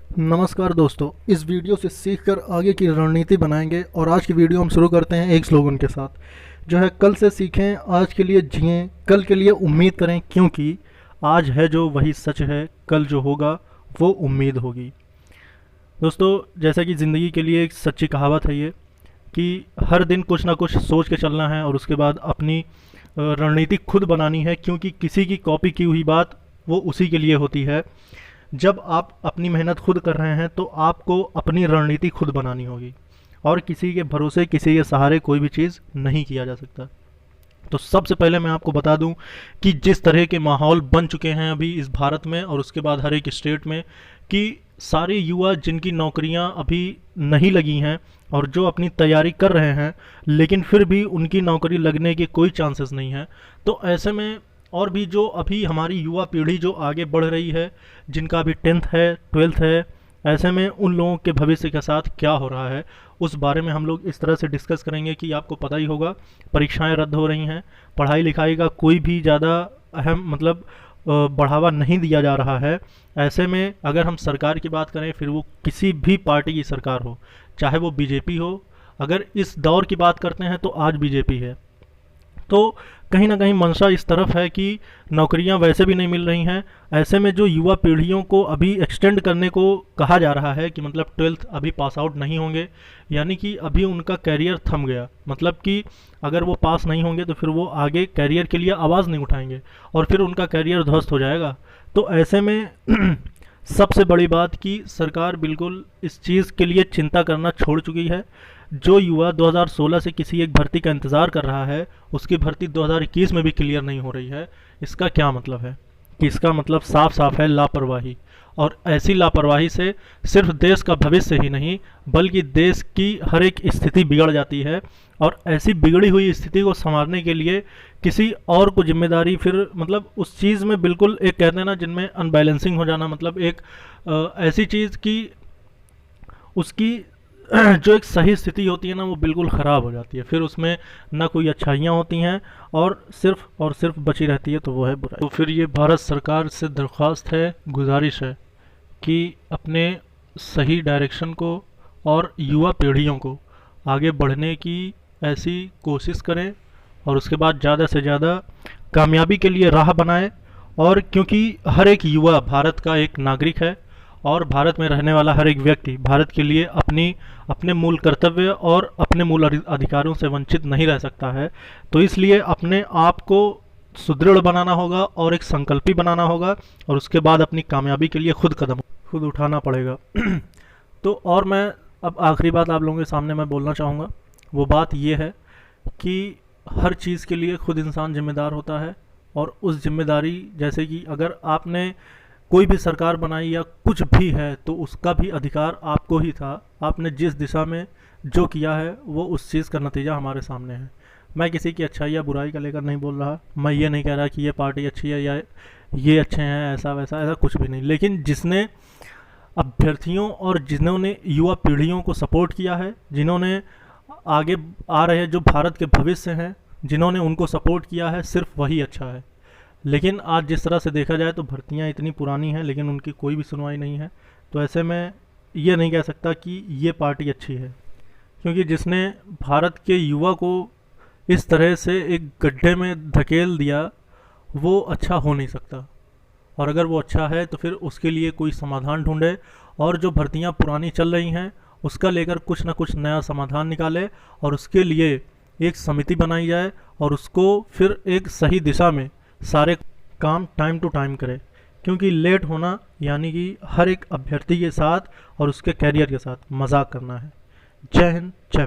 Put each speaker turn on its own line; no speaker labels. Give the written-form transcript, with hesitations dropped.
नमस्कार दोस्तों, इस वीडियो से सीखकर आगे की रणनीति बनाएंगे। और आज की वीडियो हम शुरू करते हैं एक स्लोगन के साथ, जो है कल से सीखें, आज के लिए जिएं, कल के लिए उम्मीद करें, क्योंकि आज है जो वही सच है, कल जो होगा वो उम्मीद होगी। दोस्तों, जैसा कि ज़िंदगी के लिए एक सच्ची कहावत है ये, कि हर दिन कुछ ना कुछ सोच के चलना है और उसके बाद अपनी रणनीति खुद बनानी है, क्योंकि किसी की कॉपी की हुई बात वो उसी के लिए होती है। जब आप अपनी मेहनत खुद कर रहे हैं तो आपको अपनी रणनीति खुद बनानी होगी, और किसी के भरोसे, किसी के सहारे कोई भी चीज़ नहीं किया जा सकता। तो सबसे पहले मैं आपको बता दूं कि जिस तरह के माहौल बन चुके हैं अभी इस भारत में और उसके बाद हर एक स्टेट में, कि सारे युवा जिनकी नौकरियां अभी नहीं लगी हैं और जो अपनी तैयारी कर रहे हैं, लेकिन फिर भी उनकी नौकरी लगने के कोई चांसेस नहीं हैं। तो ऐसे में और भी जो अभी हमारी युवा पीढ़ी जो आगे बढ़ रही है, जिनका अभी 10th है, 12th है, ऐसे में उन लोगों के भविष्य के साथ क्या हो रहा है, उस बारे में हम लोग इस तरह से डिस्कस करेंगे कि आपको पता ही होगा, परीक्षाएं रद्द हो रही हैं, पढ़ाई लिखाई का कोई भी ज़्यादा अहम बढ़ावा नहीं दिया जा रहा है। ऐसे में अगर हम सरकार की बात करें, फिर वो किसी भी पार्टी की सरकार हो, चाहे वो बीजेपी हो, अगर इस दौर की बात करते हैं तो आज बीजेपी है। तो कहीं ना कहीं मंशा इस तरफ है कि नौकरियां वैसे भी नहीं मिल रही हैं। ऐसे में जो युवा पीढ़ियों को अभी एक्सटेंड करने को कहा जा रहा है कि मतलब 12th अभी पास आउट नहीं होंगे, यानी कि अभी उनका कैरियर थम गया, मतलब कि अगर वो पास नहीं होंगे तो फिर वो आगे कैरियर के लिए आवाज़ नहीं उठाएंगे और फिर उनका कैरियर ध्वस्त हो जाएगा। तो ऐसे में सबसे बड़ी बात कि सरकार बिल्कुल इस चीज़ के लिए चिंता करना छोड़ चुकी है। जो युवा 2016 से किसी एक भर्ती का इंतज़ार कर रहा है, उसकी भर्ती 2021 में भी क्लियर नहीं हो रही है, इसका क्या मतलब है? कि इसका मतलब साफ साफ है लापरवाही। और ऐसी लापरवाही से सिर्फ देश का भविष्य ही नहीं, बल्कि देश की हर एक स्थिति बिगड़ जाती है। और ऐसी बिगड़ी हुई स्थिति को संभालने के लिए किसी और को जिम्मेदारी, फिर मतलब उस चीज़ में बिल्कुल एक कहते हैं ना, जिनमें अनबैलेंसिंग हो जाना, मतलब एक ऐसी चीज़ की उसकी जो एक सही स्थिति होती है ना, वो बिल्कुल ख़राब हो जाती है। फिर उसमें ना कोई अच्छाइयाँ होती हैं और सिर्फ बची रहती है, तो वो है बुराई। तो फिर ये भारत सरकार से दरख्वास्त है, गुजारिश है कि अपने सही डायरेक्शन को और युवा पीढ़ियों को आगे बढ़ने की ऐसी कोशिश करें, और उसके बाद ज़्यादा से ज़्यादा कामयाबी के लिए राह बनाएं। और क्योंकि हर एक युवा भारत का एक नागरिक है, और भारत में रहने वाला हर एक व्यक्ति भारत के लिए अपने मूल कर्तव्य और अपने मूल अधिकारों से वंचित नहीं रह सकता है। तो इसलिए अपने आप को सुदृढ़ बनाना होगा और एक संकल्पी बनाना होगा, और उसके बाद अपनी कामयाबी के लिए खुद उठाना पड़ेगा। तो और मैं अब आखिरी बात आप लोगों के सामने मैं बोलना चाहूँगा, वो बात ये है कि हर चीज़ के लिए खुद इंसान जिम्मेदार होता है। और उस जिम्मेदारी, जैसे कि अगर आपने कोई भी सरकार बनाई या कुछ भी है, तो उसका भी अधिकार आपको ही था। आपने जिस दिशा में जो किया है वो उस चीज़ का नतीजा हमारे सामने है। मैं किसी की अच्छाई या बुराई का लेकर नहीं बोल रहा, मैं ये नहीं कह रहा कि ये पार्टी अच्छी है या ये अच्छे हैं, ऐसा वैसा, ऐसा कुछ भी नहीं। लेकिन जिसने अभ्यर्थियों और जिन्होंने युवा पीढ़ियों को सपोर्ट किया है, जिन्होंने आगे आ रहे जो भारत के भविष्य हैं, जिन्होंने उनको सपोर्ट किया है, सिर्फ वही अच्छा है। लेकिन आज जिस तरह से देखा जाए तो भर्तियां इतनी पुरानी हैं, लेकिन उनकी कोई भी सुनवाई नहीं है। तो ऐसे में ये नहीं कह सकता कि ये पार्टी अच्छी है, क्योंकि जिसने भारत के युवा को इस तरह से एक गड्ढे में धकेल दिया, वो अच्छा हो नहीं सकता। और अगर वो अच्छा है तो फिर उसके लिए कोई समाधान ढूंढे, और जो भर्तियां पुरानी चल रही हैं उसका लेकर कुछ ना कुछ नया समाधान निकाले, और उसके लिए एक समिति बनाई जाए, और उसको फिर एक सही दिशा में सारे काम टाइम टू टाइम करे। क्योंकि लेट होना यानी कि हर एक अभ्यर्थी के साथ और उसके कैरियर के साथ मजाक करना है। जय हिंद, जय